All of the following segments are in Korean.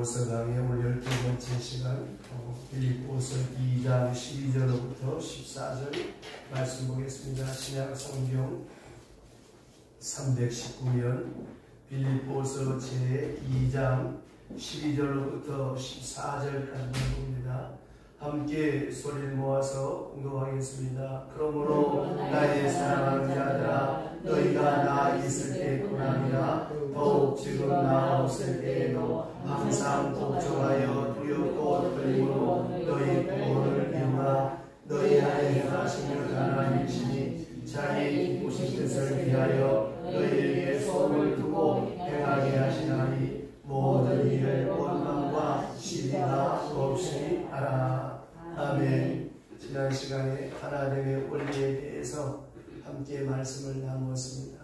빌립보서 강의 오늘 12번째 시간 빌립보서 2장 12절로부터 14절 말씀 보겠습니다. 신약 성경 319면 빌립보서 제2장 12절로부터 14절까지 봅니다. 함께 소리를 모아서 공독하겠습니다. 그러므로 나의 사랑하는 자들아, 너희가 나 있을 때뿐 아니라 더욱 지금 나 없을 때에도 항상 걱정하여 두렵고 떨림으로 너희 구원을 이루라. 너희 안에 행하시는 하나님이시니 자기 기쁘신 뜻을 위하여 너희에게 소원을 두고 행하게 하시나니 모든 일을 원망과 시비가 없이 하라. 아멘. 지난 시간에 하나님의 원리에 대해서 함께 말씀을 나누었습니다.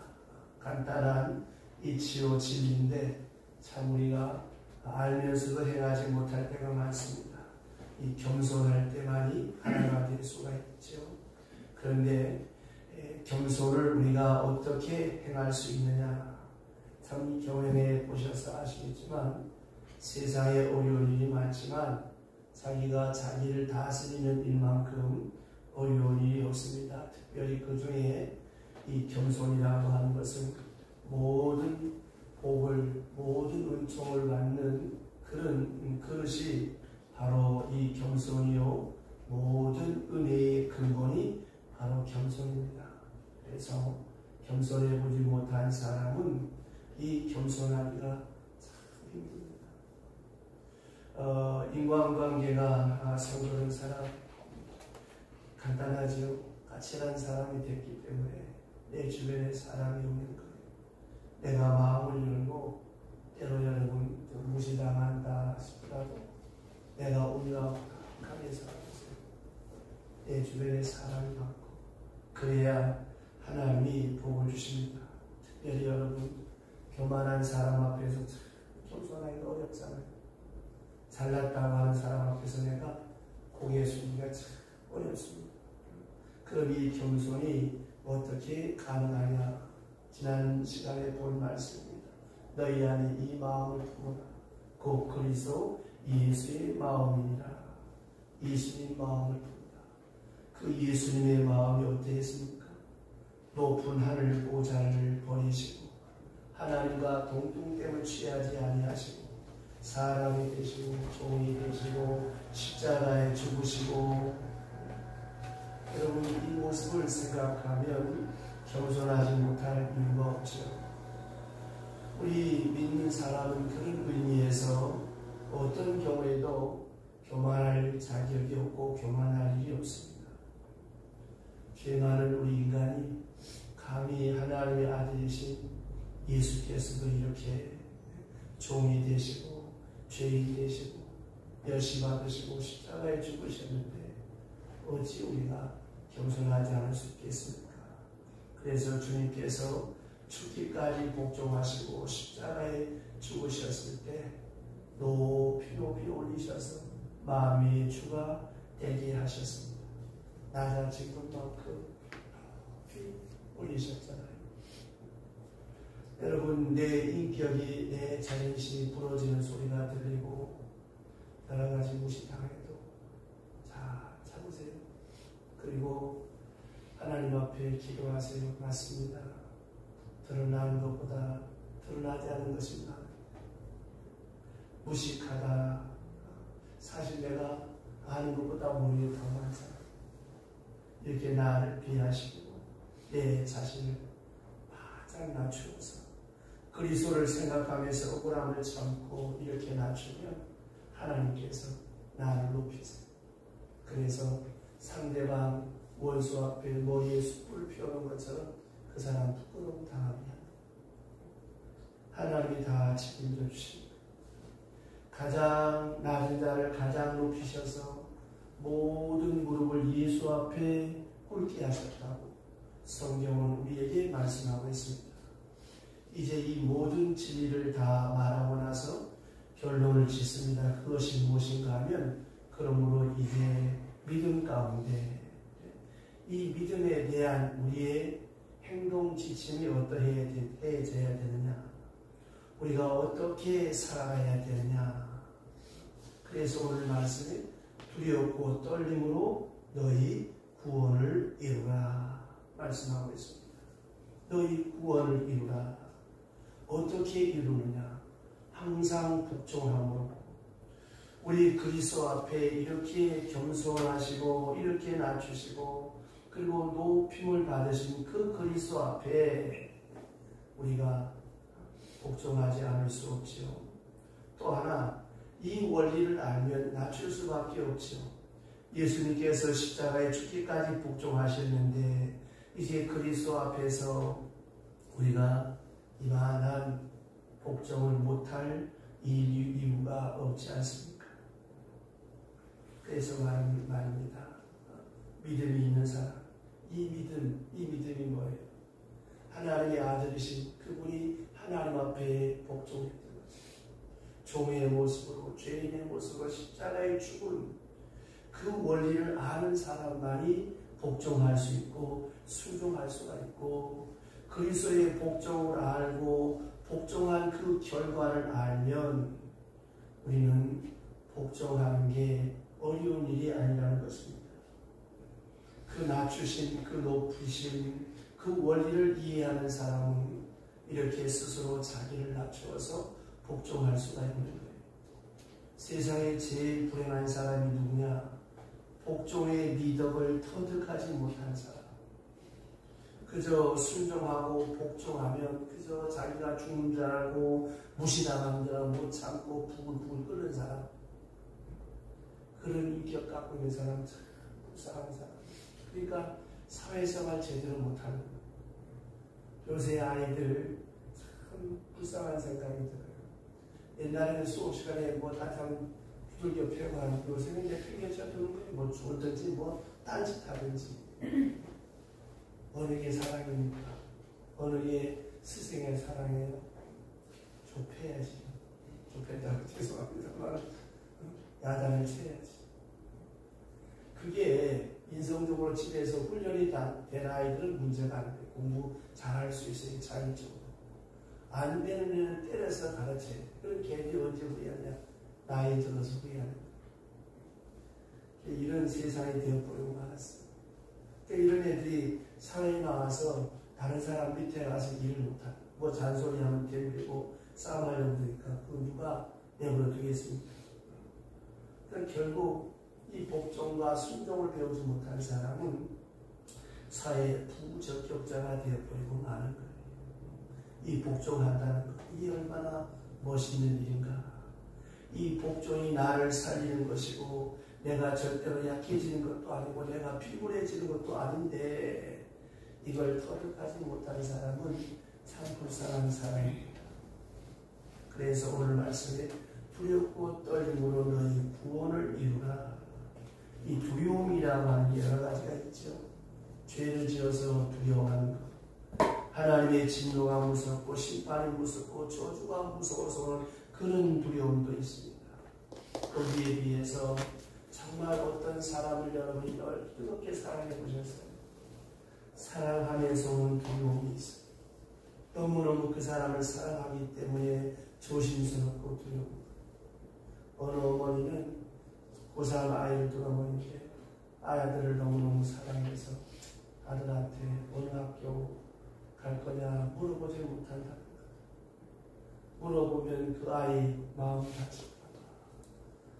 간단한 이치요 진리인데 참 우리가 알면서도 행하지 못할 때가 많습니다. 이 겸손할 때만이 하나가 될 수가 있죠. 그런데 겸손을 우리가 어떻게 행할 수 있느냐, 참 이 경험해 보셔서 아시겠지만 세상에 어려운 일이 많지만 자기가 자기를 다스리는 일만큼 어려운 일이 없습니다. 특별히 그 중에 이 겸손이라고 하는 것은 모든 복을, 모든 은총을 받는 그런 그릇이 바로 이 겸손이요, 모든 은혜의 근본이 바로 겸손입니다. 그래서 겸손해 보지 못한 사람은 이 겸손하기가 참 힘듭니다. 인간관계가 성그런 사람 간단하지요. 까칠한 사람이 됐기 때문에 내 주변에 사람이 오는 거예요. 내가 마음을 열고 때로 여러분 무시당한다 싶더라도 내가 온유하게 살아보세요. 내 주변에 사람이 많고 그래야 하나님이 복을 주십니다. 특별히 여러분 교만한 사람 앞에서 겸손하기가 어렵잖아요. 잘났다고 하는 사람 앞에서 내가 고개 숙이기가 참 어렵습니다. 그럼 이 겸손이 어떻게 가능하냐? 지난 시간에 본 말씀입니다. 너희 안에 이 마음을 품어라. 곧 그리스도 예수의 마음이니라. 예수님 마음을 품다. 그 예수님의 마음이 어떠했습니까? 높은 하늘 보좌를 버리시고 하나님과 동등됨을 취하지 아니하시고 사람이 되시고 종이 되시고 십자가에 죽으시고, 여러분 이 모습을 생각하면 겸손하지 못할 이유가 없죠. 우리 믿는 사람은 그런 의미에서 어떤 경우에도 교만할 자격이 없고 교만할 일이 없습니다. 죄 많은 우리 인간이 감히 하나님의 아들이신 예수께서도 이렇게 종이 되시고 죄인이 되시고 멸시받으시고 십자가에 죽으셨는데 어찌 우리가 겸손하지 않을 수 있겠습니까? 그래서 주님께서 죽기까지 복종하시고 십자가에 죽으셨을 때 높이 높이 올리셔서 마음의 주가 되게 하셨습니다. 낮아진 것만큼 높이 올리셨잖아요. 여러분 내 인격이, 내 자존심이 부러지는 소리가 들리고 여러 가지 무시당해도 자 참으세요. 그리고 하나님 앞에 기도하세요. 맞습니다. 드러나는 것보다 드러나지 않은 것이 나아요. 무식하다. 사실 내가 아는 것보다 모르는 게 더 많잖아요. 이렇게 나를 비하시고 내 자신을 바짝 낮추어서 그리스도를 생각하면서 억울함을 참고 이렇게 낮추면 하나님께서 나를 높이세요. 그래서 상대방 원수 앞에 머리에 숯불을 피우는 것처럼 그 사람 부끄러움 당하게 합니다. 하나님이 다 책임져 주십니다. 가장 낮은 자를 가장 높이셔서 모든 무릎을 예수 앞에 꿇게 하셨다고 성경은 우리에게 말씀하고 있습니다. 이제 이 모든 진리를 다 말하고 나서 결론을 짓습니다. 그것이 무엇인가 하면 그러므로 이제 믿음 가운데 이 믿음에 대한 우리의 행동 지침이 어떠해져야 되느냐, 우리가 어떻게 살아가야 되느냐, 그래서 오늘 말씀에 두렵고 떨림으로 너희 구원을 이루라 말씀하고 있습니다. 너희 구원을 이루라. 어떻게 이루느냐? 항상 복종함으로. 우리 그리스도 앞에 이렇게 겸손하시고 이렇게 낮추시고 그리고 높임을 받으신 그 그리스도 앞에 우리가 복종하지 않을 수 없지요. 또 하나, 이 원리를 알면 낮출 수밖에 없지요. 예수님께서 십자가에 죽기까지 복종하셨는데 이제 그리스도 앞에서 우리가 이만한 복종을 못할 이유가 없지 않습니까? 그래서 말입니다. 믿음이 있는 사람, 이 믿음이 뭐예요? 하나님의 아들이신 그분이 하나님 앞에 복종했던 것이죠. 종의 모습으로, 죄인의 모습으로 십자가에 죽은 그 원리를 아는 사람만이 복종할 수 있고 순종할 수가 있고, 그리스도의 복종을 알고 복종한 그 결과를 알면 우리는 복종하는 게 어려운 일이 아니라는 것입니다. 그 낮추신, 그 높으신 그 원리를 이해하는 사람은 이렇게 스스로 자기를 낮추어서 복종할 수가 있는 거예요. 세상에 제일 불행한 사람이 누구냐? 복종의 미덕을 터득하지 못한 사람. 그저 순종하고 복종하면 그저 자기가 죽는 줄 알고 무시당하는 줄 알고 못 참고 부글부글 끓는 사람. 그런 인격 갖고 있는 사람 참 불쌍한 사람. 그러니까 사회생활 제대로 못하는 거예요. 요새 아이들 참 불쌍한 생각이 들어요. 옛날에는 수업 시간에 뭐 다참 두들겨 패고 하는데 요새는 이제 팽개쳐 두는 거예요. 뭐 죽든지 뭐 딴짓하든지. 어느 게 사랑입니까? 어느 게 스승의 사랑이에요? 좁혀야지. 좁혔다고 죄송합니다만 야단을 쳐야지. 그게 인성적으로 집에서 훈련이 된 아이들은 문제가 안 돼. 공부 잘할 수 있어요. 자율적으로. 안 되는 애는 때려서 가르쳐야 돼. 그런 걔들이 언제 후회하냐? 나이 들어서 후회하는 거야. 이런 세상이 되어버리고 말았어. 이런 애들이 사회에 나와서 다른 사람 밑에 가서 일을 못하고 뭐 잔소리하면 대물리고 싸움하려고 그러니까 그 누가 내버려 두겠습니까? 그러니까 결국 이 복종과 순종을 배우지 못한 사람은 사회의 부적격자가 되어버리고 마는 거예요. 이 복종한다는 것, 이게 얼마나 멋있는 일인가. 이 복종이 나를 살리는 것이고 내가 절대로 약해지는 것도 아니고 내가 피곤해지는 것도 아닌데 이걸 터득하지 못한 사람은 참 불쌍한 사람입니다. 그래서 오늘 말씀에 두렵고 떨림으로 너희 구원을 이루라. 이 두려움이라고 하는 게 여러 가지가 있죠. 죄를 지어서 두려워하는 것, 하나님의 진노가 무섭고 심판이 무섭고 저주가 무서워서 그런 두려움도 있습니다. 거기에 비해서 정말 어떤 사람을 여러분이 뜨겁게 사랑해 보셨어요? 사랑하면서 오는 두려움이 있어요. 너무너무 그 사람을 사랑하기 때문에 조심스럽고 두려워. 어느 어머니는 고3 아이를 둔 어머니인데 아이들을 너무너무 사랑해서 아들한테 어느 학교 갈 거냐 물어보지 못한다. 물어보면 그 아이 마음 다칠까 봐.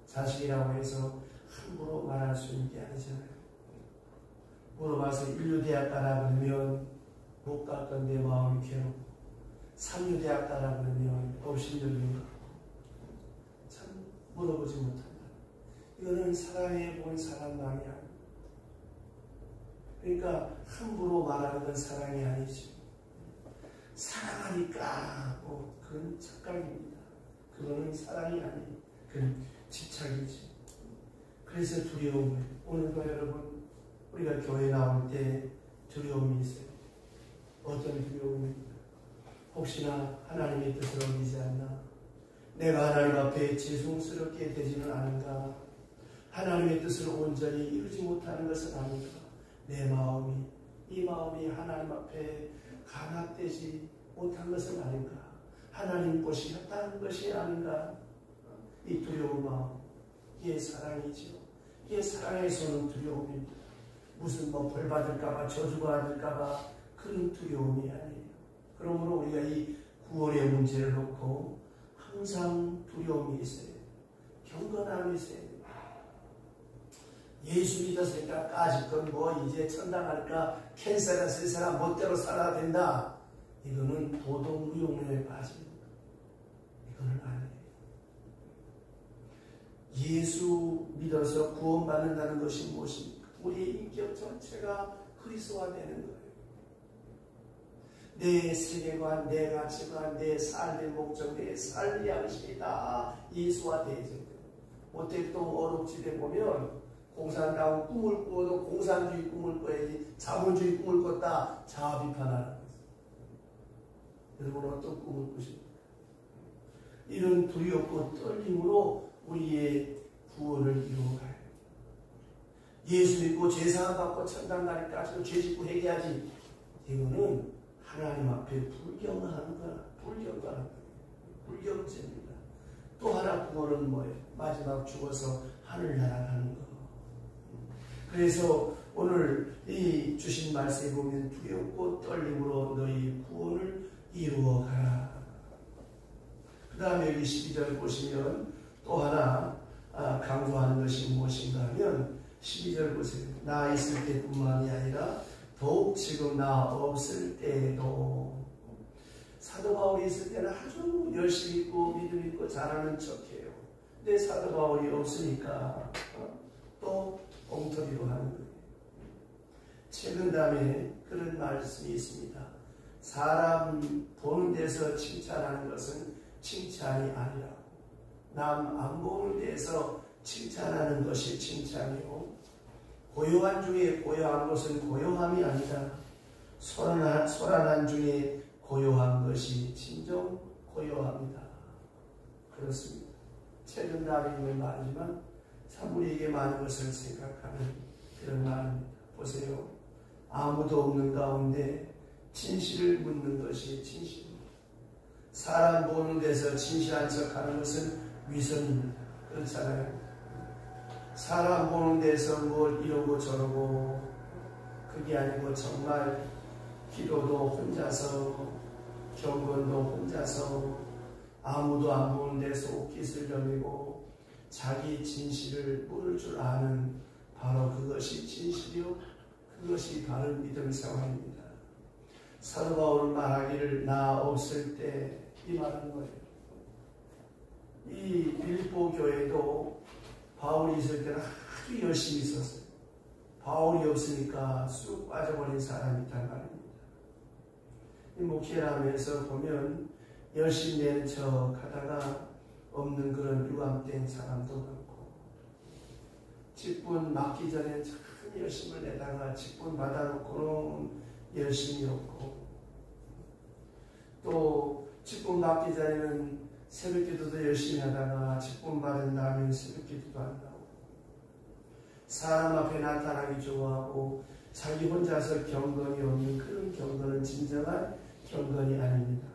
자식이라고 해서 함부로 말할 수 있는 게 아니잖아요. 물어봐서 인류대학 가라 그러면 못 갈 건데 마음이 괴롭고, 삼류대학 가라 그러면 업신여기인가 참 물어보지 못한다. 이거는 사랑해 본 사랑만이 아닙니다. 그러니까 함부로 말하는 건 사랑이 아니지. 사랑하니까 뭐 그건 착각입니다. 그거는 사랑이 아니에요. 그건 집착이지. 그래서 두려움을, 오늘도 여러분 우리가 교회 나올 때 두려움이 있어요. 어떤 두려움입니까? 혹시나 하나님의 뜻을 어기지 않나? 내가 하나님 앞에 죄송스럽게 되지는 않은가? 하나님의 뜻을 온전히 이루지 못하는 것은 아닌가? 내 마음이, 이 마음이 하나님 앞에 감압되지 못한 것은 아닌가? 하나님 것이 였다는 것이 아닌가? 이 두려운 마음. 이게 사랑이죠. 이게 사랑에서는 두려움입니다. 무슨 벌 받을까봐 저주가 받을까봐 그런 두려움이 아니에요. 그러므로 우리가 이 구원의 문제를 놓고 항상 두려움이 있어야 돼요. 경건함이 있어야 돼요. 예수 믿었으니까 까짓건 이제 천당 갈까 캔서가 세사람 멋대로 살아야 된다. 이거는 도덕무용론에 빠집니다. 이거는 아니에요. 예수 믿어서 구원받는다는 것이 무엇입니까? 우리의 인격 전체가 그리스도화되는 거예요. 내 세계관, 내 가치관, 내 삶의 목적, 내 삶의 양식이 다 예수화되어야 돼요. 어떻게 또 어록집에 보면 공산당 꿈을 꾸어도 공산주의 꿈을 꿔야지 자본주의 꿈을 꿨다 자아 비판하는 거예요. 여러분 어떤 꿈을 꾸십니까? 이런 두렵고 떨림으로 우리의 구원을 이루어가요. 예수 믿고 죄사함 받고 천당 가기까지도 죄 짓고 회개하지. 이거는 하나님 앞에 불경하는 거야. 불경하는 거야. 불경죄입니다. 또 하나 구원은 뭐예요? 마지막 죽어서 하늘나라 가는 거. 그래서 오늘 이 주신 말씀에 보면 두렵고 떨림으로 너희 구원을 이루어가라. 그 다음에 여기 12절 보시면 또 하나 강조하는 것이 무엇인가 하면 12절 보세요. 나 있을 때뿐만이 아니라 더욱 지금 나 없을 때에도. 사도 바울이 있을 때는 아주 열심히 있고 믿음 있고 잘하는 척해요. 근데 사도 바울이 없으니까 또 엉터리로 하는 거예요. 최근 다음에 그런 말씀이 있습니다. 사람 보는 데서 칭찬하는 것은 칭찬이 아니라고. 남 안 보는 데서 칭찬하는 것이 칭찬이요. 고요한 중에 고요한 것은 고요함이 아니다. 소란한 중에 고요한 것이 진정 고요합니다. 그렇습니다. 최근 다음에 말이지만 참 우리에게 많은 것을 생각하는 그런 말입니다. 보세요. 아무도 없는 가운데 진실을 묻는 것이 진실입니다. 사람 보는 데서 진실한 척하는 것은 위선입니다. 그렇잖아요. 사람 보는 데서 뭘 이러고 저러고 그게 아니고 정말 기도도 혼자서 경건도 혼자서 아무도 안 보는 데서 옷깃을 저리고 자기 진실을 물을 줄 아는 바로 그것이 진실이요. 그것이 바른 믿음 생활입니다. 사도 바울은 말하기를 나 없을 때 이 말하는 거예요. 이 빌립보 교회도 바울이 있을 때는 아주 열심히 있었어요. 바울이 없으니까 쑥 빠져버린 사람이 있단 말입니다. 이 목회를 하면서 보면 열심히 내는 척 하다가 없는 그런 유감된 사람도 많고, 직분 맡기 전에 참 열심을 내다가 직분 받아놓고는 열심이 없고, 또 직분 받기 전에는 새벽 기도도 열심히 하다가 직분 받은 다음에 새벽 기도도 안 나오고, 사람 앞에 나타나기 좋아하고 자기 혼자서 경건이 없는 그런 경건은 진정한 경건이 아닙니다.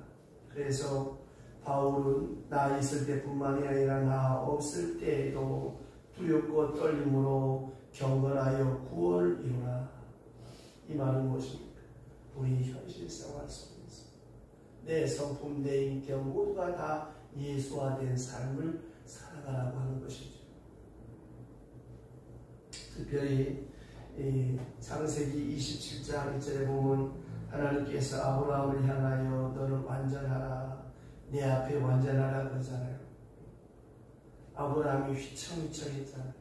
그래서 바울은 나 있을 때뿐만이 아니라 나 없을 때에도 두렵고 떨림으로 경건하여 구원을 이루라. 이 말은 무엇입니까? 우리 현실 생활 속에서 내 성품, 내 인격 모두가 다 예수화된 삶을 살아가라고 하는 것이죠. 특별히 창세기 27장 1절에 보면 하나님께서 아브라함을 향하여 너는 완전하라, 내 앞에 완전하라 그러잖아요. 아브라함이 휘청휘청했잖아요.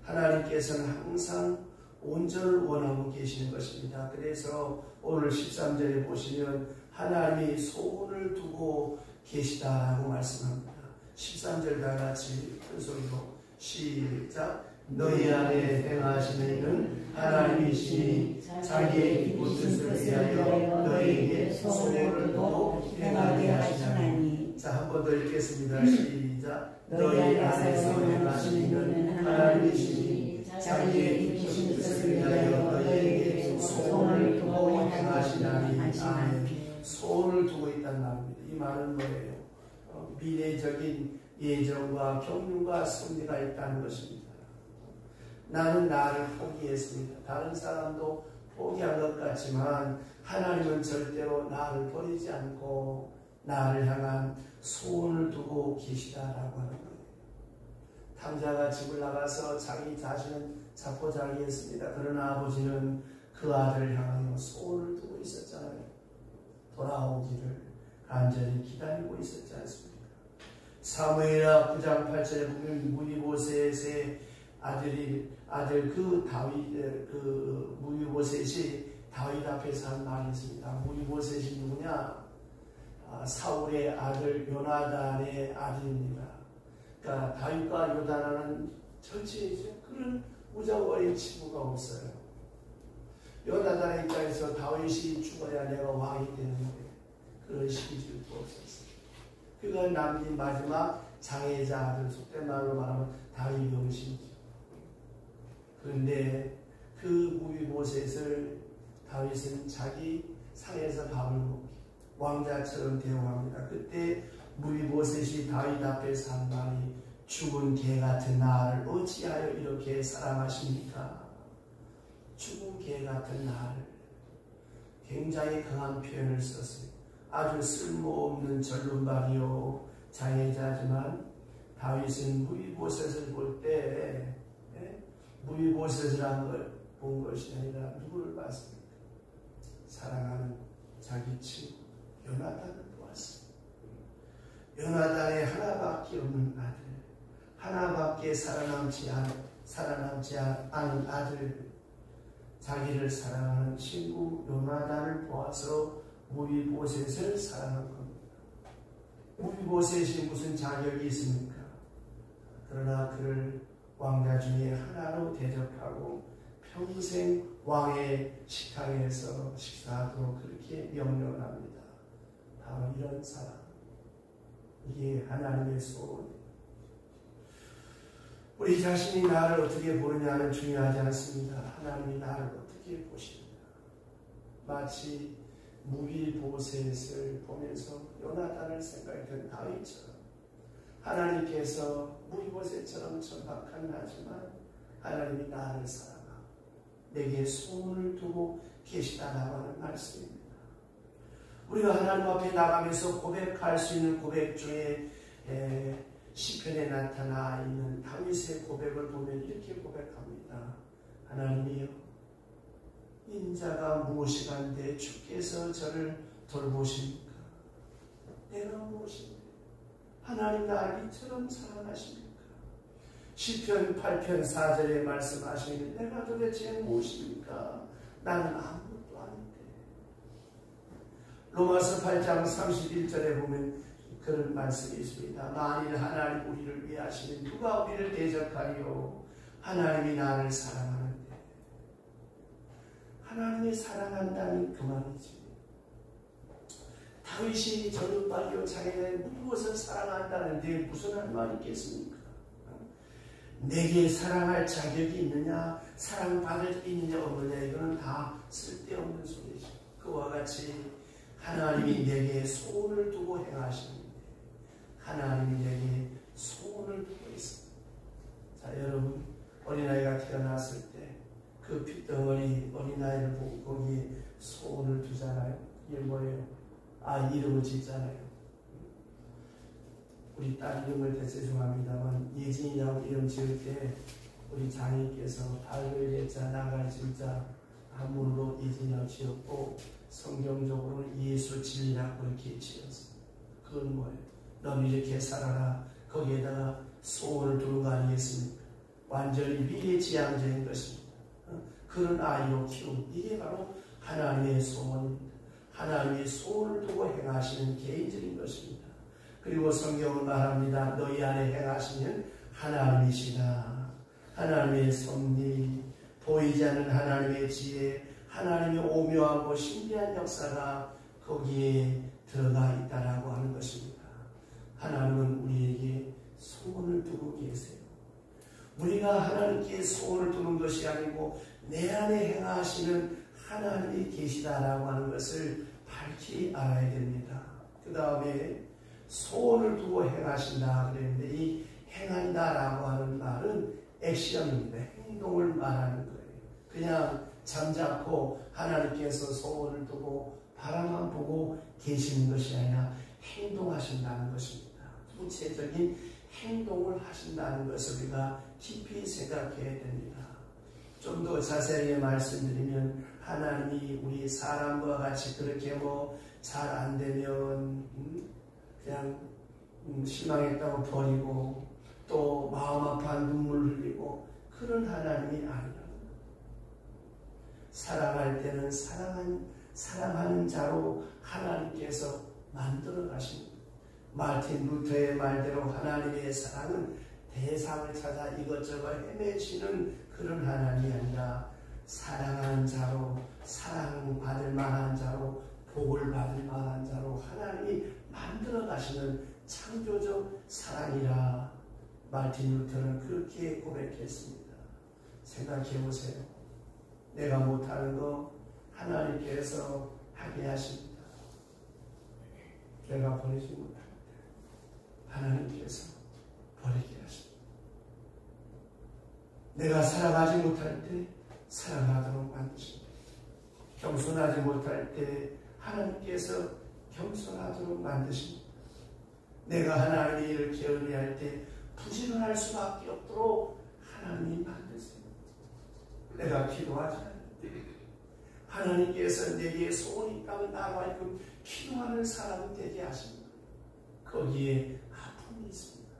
하나님께서는 항상 온전을 원하고 계시는 것입니다. 그래서 오늘 13절에 보시면 하나님이 소원을 두고 계시다라고 말씀합니다. 13절 다 같이 큰 소리로 시작. 너희 안에 행하시는 이는 하나님이시니 자기의 기쁜 뜻을 위하여 너희에게 소원을 두고 행하게 하시나니. 자, 한 번 더 읽겠습니다. 시작. 너희 안에서 행하시는 이는 하나님이시니 자기의 기쁜 뜻을 위하여 너희에게 소원을 두고 행하시나니. 아멘. 소원을 두고 있다는 말입니다. 이 말은 뭐예요? 미래적인 예정과 경륜과 승리가 있다는 것입니다. 나는 나를 포기했습니다. 다른 사람도 포기한 것 같지만 하나님은 절대로 나를 버리지 않고 나를 향한 소원을 두고 계시다라고 하는 거예요. 탕자가 집을 나가서 자기 자신은 자포자기했습니다. 그러나 아버지는 그 아들을 향하여 소원을 두고 있었잖아요. 돌아오기를 간절히 기다리고 있었지 않습니까? 사무엘하 9장 8절에 보면 무비보셋의 아들 그 다윗 무비보셋이 다윗 앞에서 한 말이 있습니다. 무비보셋이 누구냐? 사울의 아들 요나단의 아들입니다. 그러니까 다윗과 요나단은 전체이죠. 그런 우정거린 친구가 없어요. 요나단의 입장에서 다윗이 죽어야 내가 왕이 되는데 그런 시기질도 없었어요. 그가 남긴 마지막 장애자 아들, 속된 말로 말하면 다윗 영신이죠. 그런데 그 무비보셋을 다윗은 자기 상에서 밥을 먹기 왕자처럼 대우합니다. 그때 무비보셋이 다윗 앞에서 한 말이 죽은 개 같은 나를 어찌하여 이렇게 사랑하십니까? 죽은 개 같은 나를 굉장히 강한 표현을 썼어요. 아주 쓸모없는 절름발이요 장애자지만 다윗은 무비보셋을 볼 때 무비보셋을 본 것이 아니라 누구를 봤습니까? 사랑하는 자기 친구 요나단을 보았습니다. 요나단의 하나밖에 없는 아들, 하나밖에 살아남지 않은 아들, 자기를 사랑하는 친구 요나단을 보아서 무비보셋을 사랑한 겁니다. 무비보셋이 무슨 자격이 있습니까? 그러나 그를 왕자 중에 하나로 대접하고 평생 왕의 식탁에서 식사하도록 그렇게 명령합니다. 바로 이런 사랑, 이게 하나님의 소원입니다. 우리 자신이 나를 어떻게 보느냐는 중요하지 않습니다. 하나님이 나를 어떻게 보십니다. 마치 무비보셋을 보면서 요나단을 생각했던 다윗처럼 하나님께서 무비보셋처럼 천박한 나지만 하나님이 나를 사랑하고 내게 소원을 두고 계시다라고 하는 말씀입니다. 우리가 하나님 앞에 나가면서 고백할 수 있는 고백 중에 시편에 나타나 있는 다윗의 고백을 보면 이렇게 고백합니다. 하나님이여, 인자가 무엇이간데 주께서 저를 돌보십니까? 내가 무엇인데 하나님 나를 이처럼 사랑하십니까? 시편 8편 4절에 말씀하시는 내가 도대체 무엇입니까? 나는 아무것도 아닌데. 로마서 8장 31절에 보면 그런 말씀이 있습니다. 만일 하나님 우리를 위하시면 누가 우리를 대적하리요? 하나님이 나를 사랑하는데. 하나님이 사랑한다는 그 말이지. 다윗이 절름발이요 장애는 무엇을 사랑한다는데 무슨 할 말이 있겠습니까? 내게 사랑할 자격이 있느냐, 사랑받을 게 있느냐 없느냐, 이거는 다 쓸데없는 소리죠. 그와 같이 하나님이 내게 소원을 두고 행하시는데 하나님이 내게 소원을 두고 있습니다. 자, 여러분, 어린아이가 태어났을 때 그 핏덩어리 어린아이를 보고 거기에 소원을 두잖아요. 이게 뭐예요? 이름을 짓잖아요. 우리 딸 이름을 대죄송합니다만 예진이라고 이름 지을 때 우리 장인께서 밝을 예자 나갈 진자 한문으로 예진이라고 지었고 성경적으로 예수 진리라고 이렇게 지었습니다. 그건 뭐예요? 넌 이렇게 살아라. 거기에다가 소원을 두는 거 아니겠습니까? 완전히 미래지향적인 것입니다. 그런 아이로 키운 이게 바로 하나님의 소원입니다. 하나님의 소원을 두고 행하시는 개인적인 것입니다. 그리고 성경은 말합니다. 너희 안에 행하시는 하나님이시다. 하나님의 섭리, 보이지 않는 하나님의 지혜, 하나님의 오묘하고 신비한 역사가 거기에 들어가 있다라고 하는 것입니다. 하나님은 우리에게 소원을 두고 계세요. 우리가 하나님께 소원을 두는 것이 아니고 내 안에 행하시는 하나님이 계시다라고 하는 것을 밝히 알아야 됩니다. 그 다음에 소원을 두고 행하신다 그랬는데 이 행한다라고 하는 말은 액션입니다. 행동을 말하는 거예요. 그냥 잠자코 하나님께서 소원을 두고 바라만 보고 계시는 것이 아니라 행동하신다는 것입니다. 구체적인 행동을 하신다는 것을 우리가 깊이 생각해야 됩니다. 좀 더 자세히 말씀드리면 하나님이 우리 사람과 같이 그렇게 잘 안 되면 그냥 실망했다고 버리고 또 마음 아파 눈물 흘리고 그런 하나님이 아니라 사랑할 때는 사랑하는 자로 하나님께서 만들어 가십니다. 마틴 루터의 말대로 하나님의 사랑은 대상을 찾아 이것저것 헤매시는 그런 하나님이 아니라 사랑하는 자로, 사랑받을 만한 자로, 복을 받을 만한 자로 하나님이 만들어 가시는 창조적 사랑이라 마틴 루터는 그렇게 고백했습니다. 생각해 보세요. 내가 못하는 거 하나님께서 하게 하십니다. 내가 버리지 못할 때 하나님께서 버리게 하십니다. 내가 사랑하지 못할 때 사랑하도록 만드십니다. 겸손하지 못할 때 하나님께서 겸손하도록 만드십니다. 내가 하나님의 일을 게을리할 때 부지런할 수밖에 없도록 하나님이 만드세요. 내가 기도하지 않을 때 하나님께서 내게 소원이 있다면 나와 있고 기도하는 사람이 되게 하십니다. 거기에 아픔이 있습니다.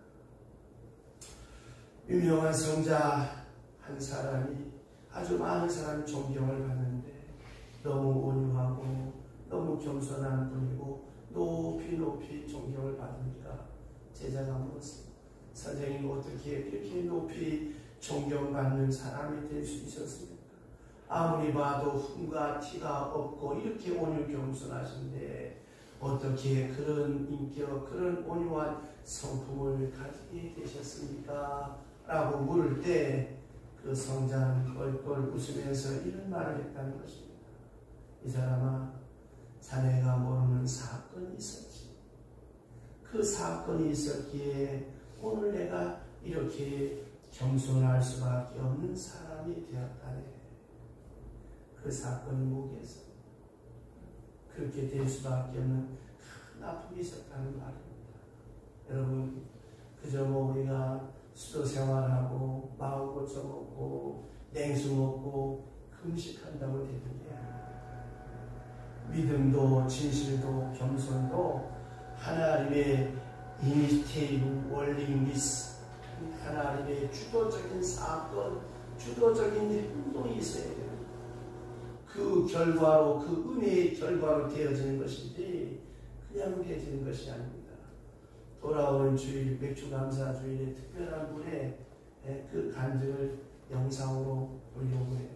유명한 성자 한 사람이 아주 많은 사람이 존경을 받는데 너무 온유하고 너무 겸손한 분이고 높이 높이 존경을 받으니까 제자가 물었습니다. 선생님 어떻게 이렇게 높이 존경받는 사람이 될 수 있었습니까? 아무리 봐도 흠과 티가 없고 이렇게 온유 겸손하신데 어떻게 그런 인격, 그런 온유한 성품을 가지게 되셨습니까? 라고 물을 때 그 성자는 껄껄 웃으면서 이런 말을 했다는 것입니다. 이 사람아, 자네가 모르는 사건이 있었지. 그 사건이 있었기에 오늘 내가 이렇게 겸손할 수밖에 없는 사람이 되었다네. 그 사건이 뭐겠어? 그렇게 될 수밖에 없는 큰 아픔이 있었다는 말입니다. 여러분, 그저 우리가 수도 생활하고 마음 고쳐 먹고 냉수 먹고 금식한다고 되는 게 아닙니다. 믿음도 진실도 겸손도 하나님의 이니시티브 월링리스, 하나님의 주도적인 사건, 주도적인 행동이 있어야 됩니다. 그 결과로, 그 은혜의 결과로 되어지는 것이지 그냥 되어지는 것이 아닙니다. 돌아오는 주일, 맥주감사 주일에 특별한 분의 그 간증을 영상으로 보려고 해요.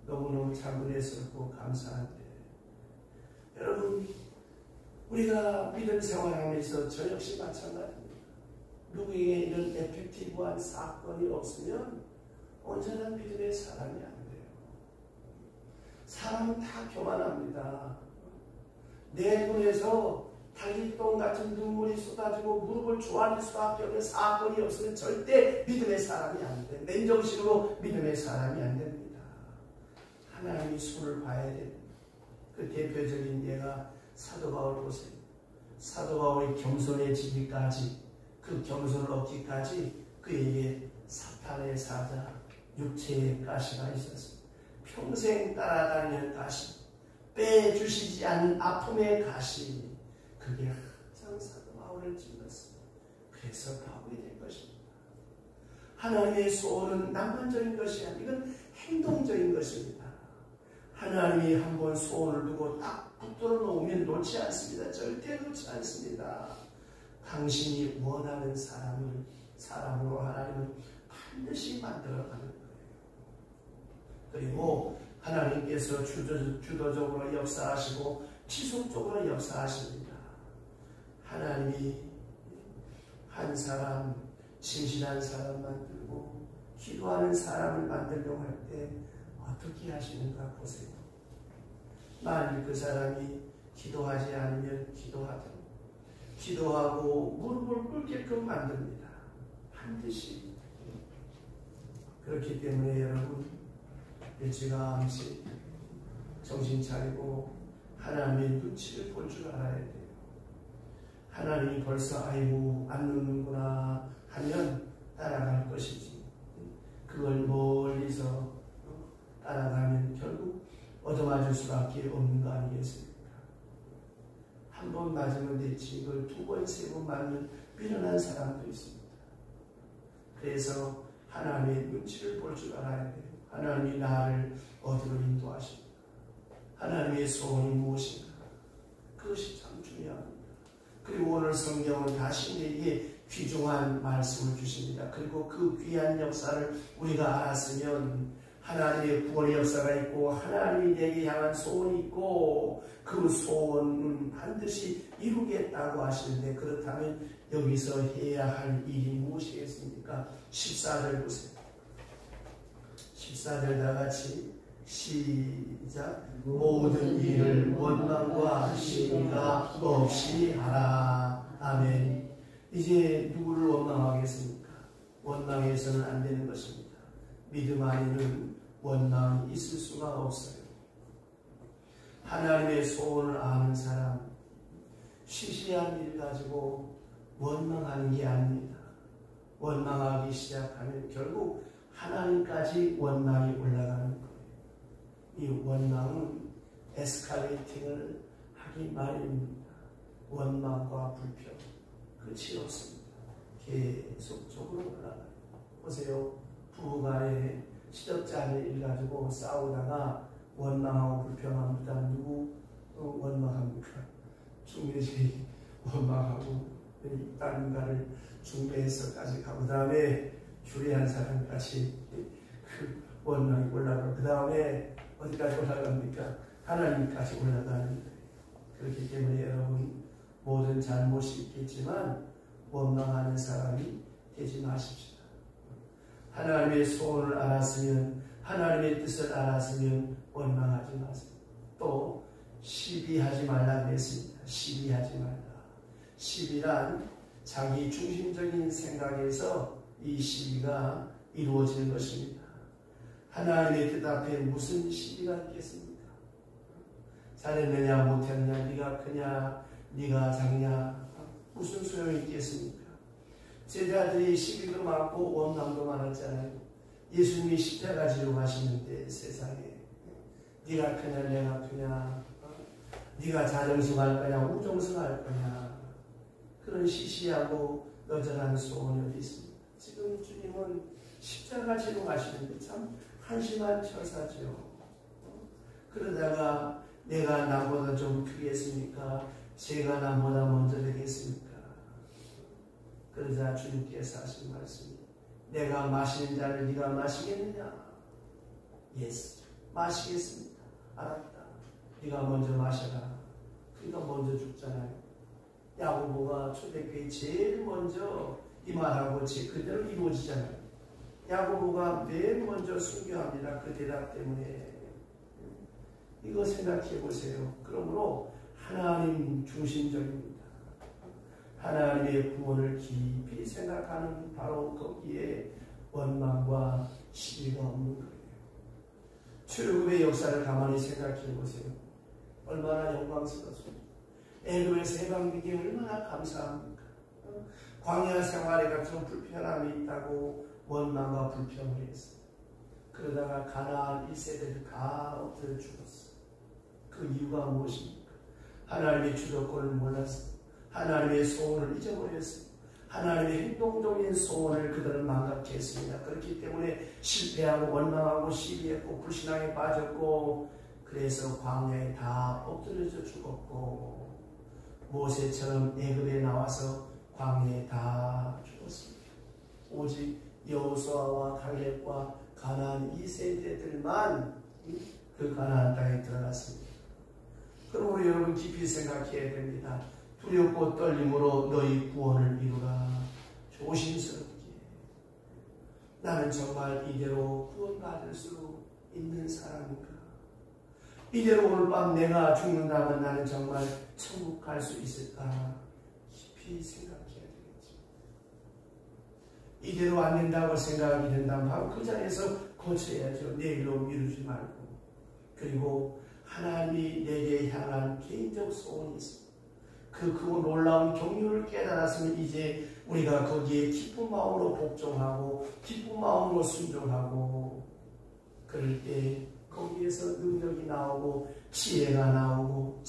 너무너무 참은혜스럽고 감사한데 여러분, 우리가 믿음 생활하면서 저 역시 마찬가지입니다. 누구에게 이런 에펙티브한 사건이 없으면 온전한 믿음의 사람이 안 돼요. 사람은 다 교만합니다. 내 눈에서 달리똥 같은 눈물이 쏟아지고 무릎을 조아릴 수밖에 없는 사건이 없으면 절대 믿음의 사람이 안 돼요. 맨정신으로 믿음의 사람이 안 됩니다. 하나님이 손을 봐야 됩니다. 그 대표적인 예가 사도 바울 보세요. 사도 바울이 겸손해지기까지, 그 겸손을 얻기까지 그에게 사탄의 사자, 육체의 가시가 있었습니다. 평생 따라다니는 가시, 빼주시지 않는 아픔의 가시, 그게 항상 사도 바울을 찔렀습니다. 그래서 바울이 된 것입니다. 하나님의 소원은 낭만적인 것이 아니라 이건 행동적인 것입니다. 하나님이 한번 소원을 두고 딱 붙들어 놓으면 놓지 않습니다. 절대 놓지 않습니다. 당신이 원하는 사람으로 하나님은 반드시 만들어가는 거예요. 그리고 하나님께서 주도적으로 역사하시고 지속적으로 역사하십니다. 하나님이 한 사람, 진실한 사람 만들고 기도하는 사람을 만들려고 할 때 어떻게 하시는가 보세요. 만일 그 사람이 기도하지 않으면 기도하도록, 기도하고 무릎을 꿇게끔 만듭니다. 반드시. 그렇기 때문에 여러분 일찌감치 정신 차리고 하나님의 눈치를 볼 줄 알아야 돼요. 하나님이 벌써 아이고 안 눕는구나 하면 따라갈 것이지, 그걸 멀리서 따라가면 결국 얻어맞을 수밖에 없는 거 아니겠습니까? 한 번 맞으면 됐지 이걸 두 번, 세 번 맞으면 미련한 사람도 있습니다. 그래서 하나님의 눈치를 볼 줄 알아야 돼요. 하나님이 나를 어디로 인도하십니까? 하나님의 소원이 무엇인가? 그것이 참 중요합니다. 그리고 오늘 성경은 다시 내게 귀중한 말씀을 주십니다. 그리고 그 귀한 역사를 우리가 알았으면 하나님의 구원의 역사가 있고 하나님이 내게 향한 소원이 있고 그 소원은 반드시 이루겠다고 하시는데, 그렇다면 여기서 해야 할 일이 무엇이겠습니까? 14절 보세요. 14절 다 같이 시작. 모든 일을 원망과 시비가 없이 하라. 아멘. 이제 누구를 원망하겠습니까? 원망해서는 안 되는 것입니다. 믿음 안에는 원망이 있을 수가 없어요. 하나님의 소원을 아는 사람, 시시한 일 가지고 원망하는 게 아닙니다. 원망하기 시작하면 결국 하나님까지 원망이 올라가는 거예요. 이 원망은 에스컬레이팅을 하기 마련입니다. 원망과 불평, 끝이 없습니다. 계속적으로 올라가요. 보세요. 부부간에 시덥잖은 일 가지고 싸우다가 원망하고 불평합니다. 누구 원망합니까? 중매지 원망하고 딸인가를 중매해서까지 가고, 그 다음에 주례한 사람까지 그 원망이 올라가고, 그 다음에 어디까지 올라갑니까? 하나님까지 올라가는 거예요. 그렇기 때문에 여러분 모든 잘못이 있겠지만 원망하는 사람이 되지 마십시다. 하나님의 소원을 알았으면, 하나님의 뜻을 알았으면 원망하지 마세요. 또 시비하지 말라고 했습니다. 시비하지 말라. 시비란 자기 중심적인 생각에서 이 시비가 이루어지는 것입니다. 하나님의 뜻 앞에 무슨 시비가 있겠습니까? 잘했느냐 못했느냐, 네가 크냐 네가 작냐, 무슨 소용이 있겠습니까? 제자들이 시비도 많고 원망도 많았잖아요. 예수님이 십자가 지러 가시는데 세상에 네가 크냐 내가 크냐, 네가 자정승할 거냐 우정승할 거냐, 그런 시시하고 여전한 소원이 어디 있습니까? 지금 주님은 십자가 지러 가시는데 참 한심한 처사죠. 그러다가 내가 나보다 좀 크겠습니까? 제가 나보다 먼저 되겠습니까? 그러자 주님께서 하신 말씀이, 내가 마시는 잔을 네가 마시겠느냐? 예스, 마시겠습니다. 알았다. 네가 먼저 마셔라. 그러니까 먼저 죽잖아요. 야고보가 초대교회 제일 먼저 이 말하고 그대로 이루어지잖아요. 야고보가 맨 먼저 순교합니다. 그 대답 때문에. 이거 생각해 보세요. 그러므로 하나님 중심적입니다. 하나님의 구원을 깊이 생각하는 바로 거기에 원망과 시비가 없는 거예요. 출애굽의 역사를 가만히 생각해 보세요. 얼마나 영광스럽습니까? 애굽에서 해방되기 얼마나 감사합니까? 광야 생활에 같은 불편함이 있다고 원망과 불평을 했어요. 그러다가 가나안 1세대를 다 엎드려 죽었어요. 그 이유가 무엇입니까? 하나님의 주도권을 몰랐어요. 하나님의 소원을 잊어버렸어요. 하나님의 행동적인 소원을 그들은 망각해 했습니다. 그렇기 때문에 실패하고 원망하고 시비했고 불신앙에 빠졌고, 그래서 광야에 다 엎드려져 죽었고, 모세처럼 애굽에 나와서 광야에 다 죽었습니다. 오직 여호수아와 갈렙과 가나안 2세대들만 그 가나안 땅에 들어갔습니다. 그러므로 여러분 깊이 생각해야 됩니다. 두렵고 떨림으로 너희 구원을 이루라. 조심스럽게. 나는 정말 이대로 구원받을 수 있는 사람인가? 이대로 오늘 밤 내가 죽는다면 나는 정말 천국 갈 수 있을까? 깊이 생각해야 되겠죠. 이대로 안 된다고 생각이 된다면 바로 그 자리에서 고쳐야죠. 내일로 미루지 말고. 그리고 하나님이 내게 향한 개인적 소원이 있습니다. 그 크고 놀라운 경륜을 깨달았으면 이제 우리가 거기에 기쁜 마음으로 복종하고 기쁜 마음으로 순종하고 그럴 때 거기에서 능력이 나오고 지혜가 나오고